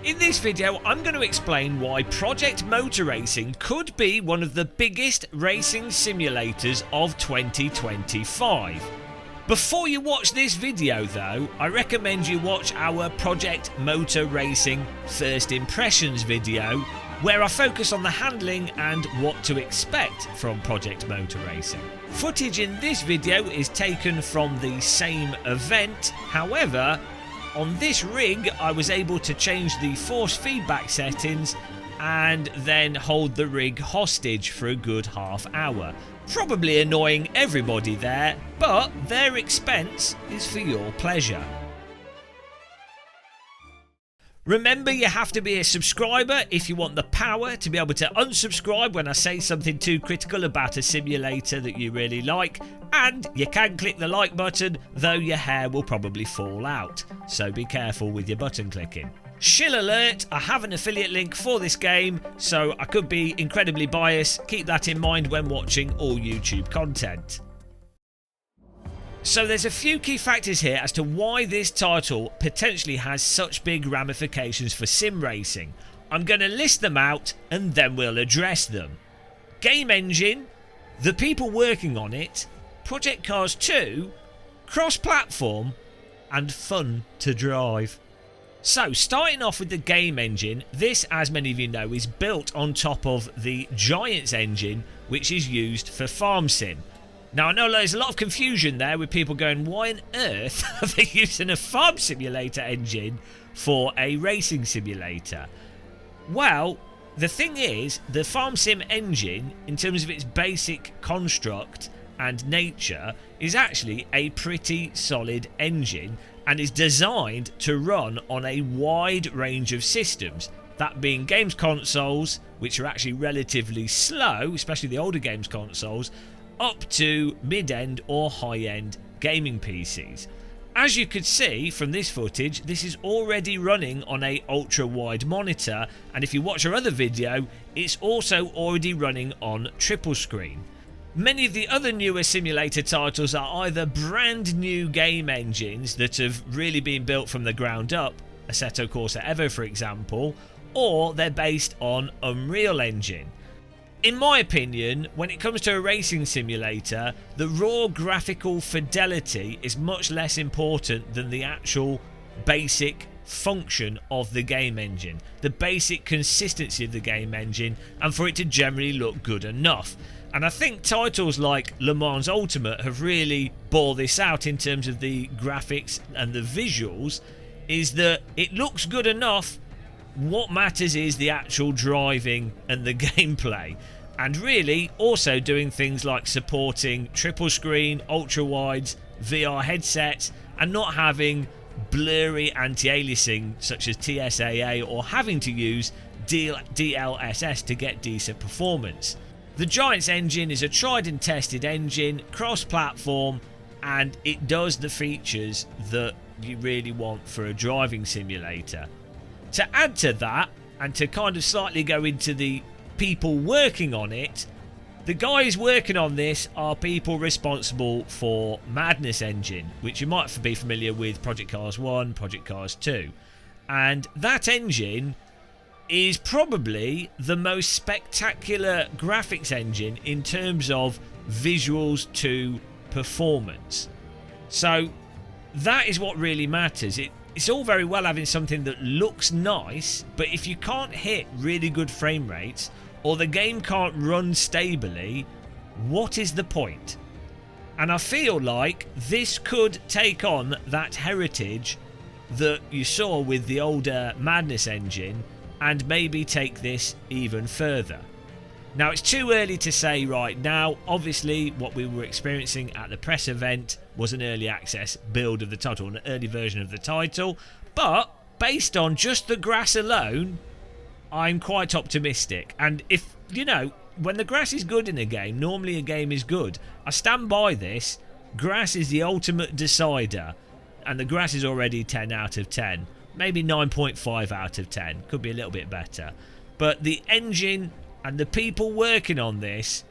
In this video, I'm going to explain why Project Motor Racing could be one of the biggest racing simulators of 2025. Before you watch this video though, I recommend you watch our Project Motor Racing First Impressions video, where I focus on the handling and what to expect from Project Motor Racing. Footage in this video is taken from the same event, however, on this rig I was able to change the force feedback settings and then hold the rig hostage for a good half hour. Probably annoying everybody there, but their expense is for your pleasure. Remember, you have to be a subscriber if you want the power to be able to unsubscribe when I say something too critical about a simulator that you really like, and you can click the like button, though your hair will probably fall out, so be careful with your button clicking. Shill alert, I have an affiliate link for this game, so I could be incredibly biased. Keep that in mind when watching all YouTube content. So there's a few key factors here as to why this title potentially has such big ramifications for sim racing. I'm going to list them out and then we'll address them. Game engine, the people working on it, Project Cars 2, cross-platform, and fun to drive. So starting off with the game engine, this, as many of you know, is built on top of the Giants engine, which is used for farm sim. Now I know there's a lot of confusion there with people going, why on earth are they using a farm simulator engine for a racing simulator? Well, the thing is, the farm sim engine, in terms of its basic construct and nature, is actually a pretty solid engine and is designed to run on a wide range of systems, that being games consoles, which are actually relatively slow, especially the older games consoles, up to mid-end or high-end gaming PCs. As you could see from this footage, this is already running on a ultra-wide monitor, and if you watch our other video, it's also already running on triple screen. Many of the other newer simulator titles are either brand new game engines that have really been built from the ground up, Assetto Corsa Evo for example, or they're based on Unreal Engine. In my opinion, when it comes to a racing simulator, the raw graphical fidelity is much less important than the actual basic function of the game engine, the basic consistency of the game engine, and for it to generally look good enough. And I think titles like Le Mans Ultimate have really bore this out in terms of the graphics and the visuals, is that it looks good enough. What matters is the actual driving and the gameplay, and really also doing things like supporting triple screen, ultra wides, VR headsets, and not having blurry anti-aliasing such as TSAA or having to use DLSS to get decent performance. The Giants engine is a tried and tested engine, cross-platform, and it does the features that you really want for a driving simulator. To add to that, and to kind of slightly go into the people working on it, the guys working on this are people responsible for Madness Engine, which you might be familiar with, Project Cars 1, Project Cars 2. And that engine is probably the most spectacular graphics engine in terms of visuals to performance. So that is what really matters. It's all very well having something that looks nice, but if you can't hit really good frame rates or the game can't run stably, what is the point? And I feel like this could take on that heritage that you saw with the older Madness engine and maybe take this even further. Now, it's too early to say right now. Obviously, what we were experiencing at the press event was an early access build of the title, an early version of the title, but based on just the grass alone, I'm quite optimistic. And if, you know, when the grass is good in a game, normally a game is good. I stand by this. Grass is the ultimate decider, and the grass is already 10 out of 10. Maybe 9.5 out of 10. Could be a little bit better. But the engine and the people working on this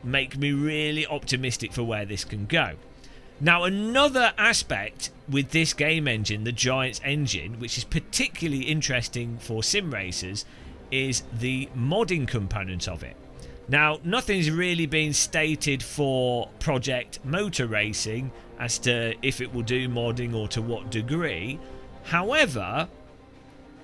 make me really optimistic for where this can go. Now, another aspect with this game engine, the Giants engine, which is particularly interesting for sim racers, is the modding component of it. Now, nothing's really been stated for Project Motor Racing as to if it will do modding or to what degree. However,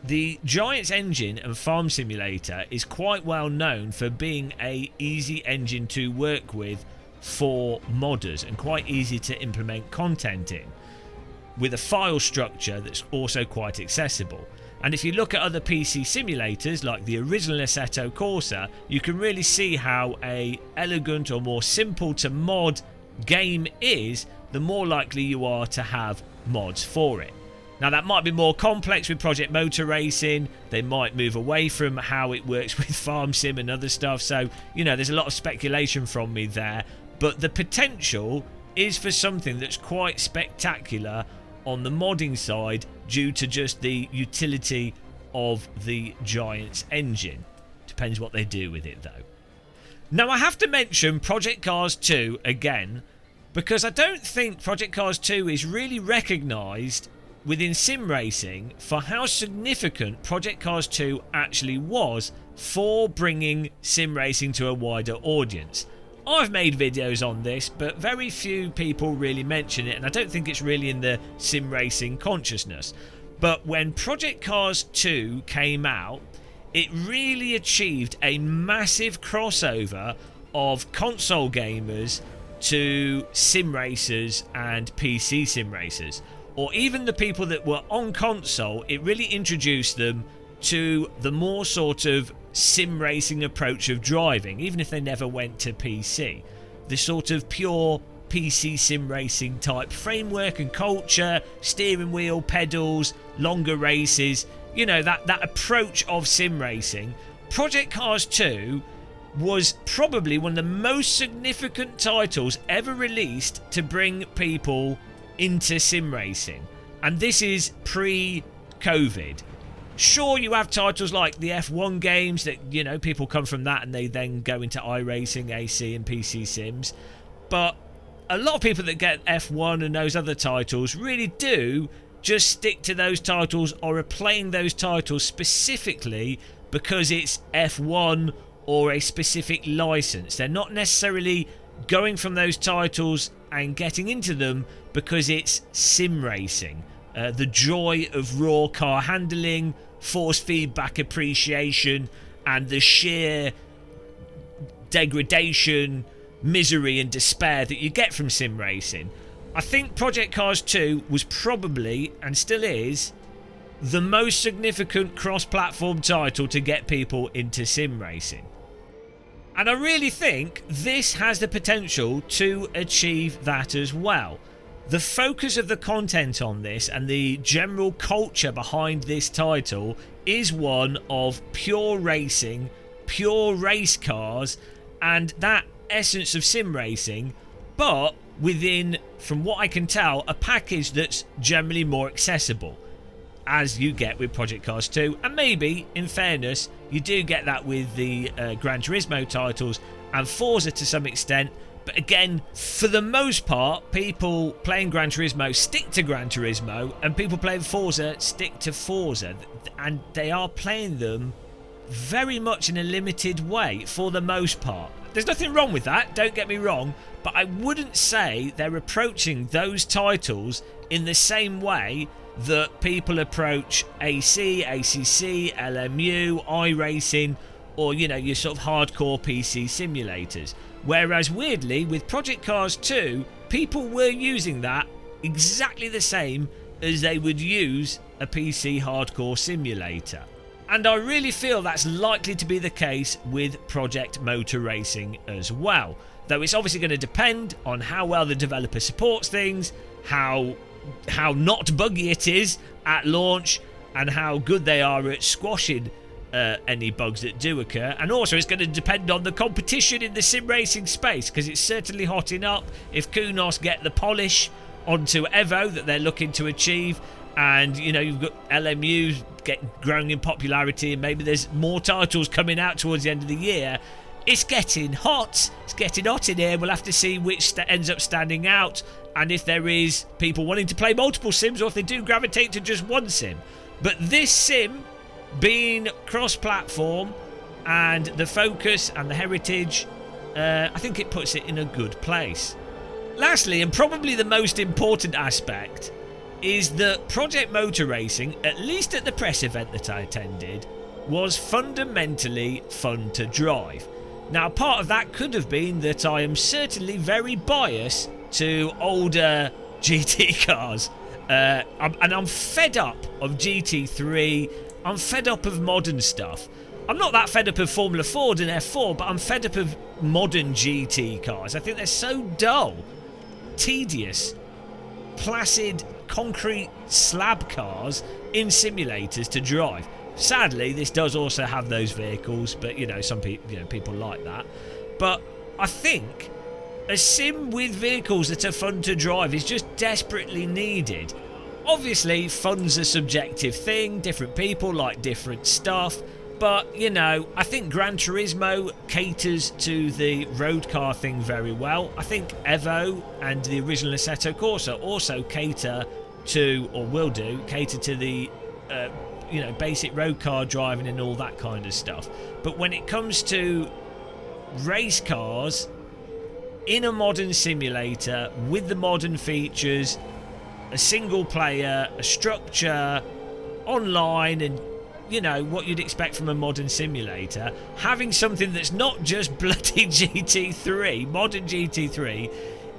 the Giants engine and Farm Simulator is quite well known for being a easy engine to work with for modders and quite easy to implement content in, with a file structure that's also quite accessible. And if you look at other PC simulators like the original Assetto Corsa, you can really see how a elegant or more simple to mod game is, the more likely you are to have mods for it. Now, that might be more complex with Project Motor Racing. They might move away from how it works with Farm Sim and other stuff. So, you know, there's a lot of speculation from me there. But the potential is for something that's quite spectacular on the modding side due to just the utility of the Giants engine. Depends what they do with it, though. Now, I have to mention Project Cars 2 again, because I don't think Project Cars 2 is really recognised within sim racing for how significant Project Cars 2 actually was for bringing sim racing to a wider audience. I've made videos on this, but very few people really mention it, and I don't think it's really in the sim racing consciousness. But when Project Cars 2 came out, it really achieved a massive crossover of console gamers to sim racers and PC sim racers. Or even the people that were on console, it really introduced them to the more sort of sim racing approach of driving, even if they never went to PC. The sort of pure PC sim racing type framework and culture, steering wheel, pedals, longer races, you know, that approach of sim racing. Project Cars 2 was probably one of the most significant titles ever released to bring people into sim racing, and this is pre-COVID. Sure, you have titles like the F1 games that, you know, people come from that and they then go into iRacing, AC and PC sims, but a lot of people that get F1 and those other titles really do just stick to those titles or are playing those titles specifically because it's F1 or a specific license. They're not necessarily going from those titles and getting into them because it's sim racing. The joy of raw car handling, force feedback appreciation, and the sheer degradation, misery and despair that you get from sim racing. I think Project Cars 2 was probably, and still is, the most significant cross-platform title to get people into sim racing. And I really think this has the potential to achieve that as well. The focus of the content on this and the general culture behind this title is one of pure racing, pure race cars, and that essence of sim racing, but within, from what I can tell, a package that's generally more accessible, as you get with Project Cars 2, and maybe, in fairness, you do get that with the Gran Turismo titles and Forza to some extent. But again, for the most part, people playing Gran Turismo stick to Gran Turismo, and people playing Forza stick to Forza, and they are playing them very much in a limited way for the most part. There's nothing wrong with that, don't get me wrong, but I wouldn't say they're approaching those titles in the same way that people approach AC, ACC, LMU, iRacing, or, you know, your sort of hardcore PC simulators. Whereas, weirdly, with Project Cars 2, people were using that exactly the same as they would use a PC hardcore simulator. And I really feel that's likely to be the case with Project Motor Racing as well. Though it's obviously going to depend on how well the developer supports things, how not buggy it is at launch, and how good they are at squashing any bugs that do occur. And also it's going to depend on the competition in the sim racing space, because it's certainly hotting up. If Kunos get the polish onto Evo that they're looking to achieve, and, you know, you've got LMU growing in popularity, and maybe there's more titles coming out towards the end of the year, It's getting hot. It's getting hot in here. We'll have to see which ends up standing out, and if there is people wanting to play multiple sims, or if they do gravitate to just one sim. But this sim being cross-platform and the focus and the heritage, I think it puts it in a good place. Lastly, and probably the most important aspect, is that Project Motor Racing, at least at the press event that I attended, was fundamentally fun to drive. Now, part of that could have been that I am certainly very biased to older GT cars. And I'm fed up of GT3. I'm fed up of modern stuff. I'm not that fed up of Formula Ford and F4, but I'm fed up of modern GT cars. I think they're so dull, tedious, placid, concrete slab cars in simulators to drive. Sadly, this does also have those vehicles, but some people like that. But I think a sim with vehicles that are fun to drive is just desperately needed. Obviously, fun's a subjective thing. Different people like different stuff. But, I think Gran Turismo caters to the road car thing very well. I think Evo and the original Assetto Corsa also cater to, or will do, cater to the, basic road car driving and all that kind of stuff. But when it comes to race cars in a modern simulator with the modern features, a single player, a structure, online, and what you'd expect from a modern simulator, having something that's not just bloody GT3, modern GT3,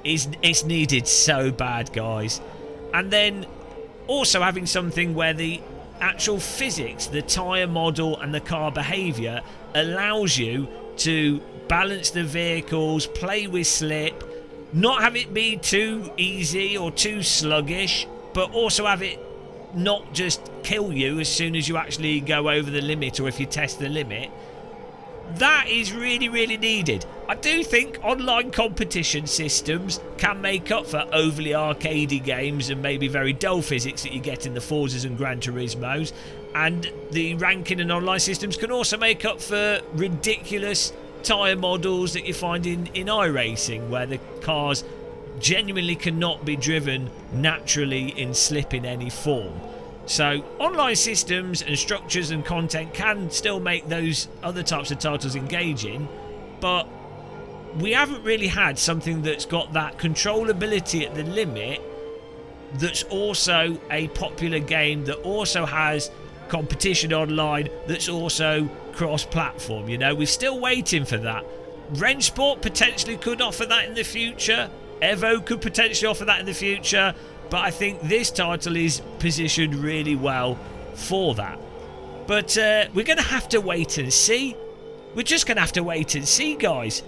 it's needed so bad, guys. And then also having something where the actual physics, the tyre model and the car behaviour allows you to balance the vehicles, play with slip, not have it be too easy or too sluggish, but also have it not just kill you as soon as you actually go over the limit or if you test the limit. That is really, really needed. I do think online competition systems can make up for overly arcadey games and maybe very dull physics that you get in the Forzas and Gran Turismos, and the ranking and online systems can also make up for ridiculous tyre models that you find in iRacing, where the cars genuinely cannot be driven naturally in slip in any form. So online systems and structures and content can still make those other types of titles engaging, but we haven't really had something that's got that controllability at the limit, that's also a popular game, that also has competition online, that's also cross-platform. We're still waiting for that. Rennsport potentially could offer that in the future. Evo could potentially offer that in the future. But I think this title is positioned really well for that. But we're going to have to wait and see. We're just going to have to wait and see, guys.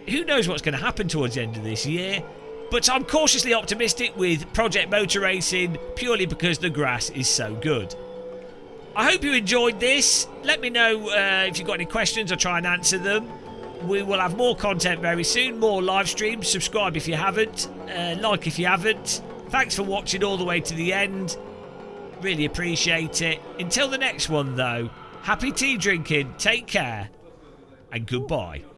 Who knows what's going to happen towards the end of this year. But I'm cautiously optimistic with Project Motor Racing, purely because the grass is so good. I hope you enjoyed this. Let me know if you've got any questions. I'll try and answer them. We will have more content very soon, more live streams. Subscribe if you haven't, like if you haven't. Thanks for watching all the way to the end. Really appreciate it. Until the next one, though, happy tea drinking, take care, and goodbye.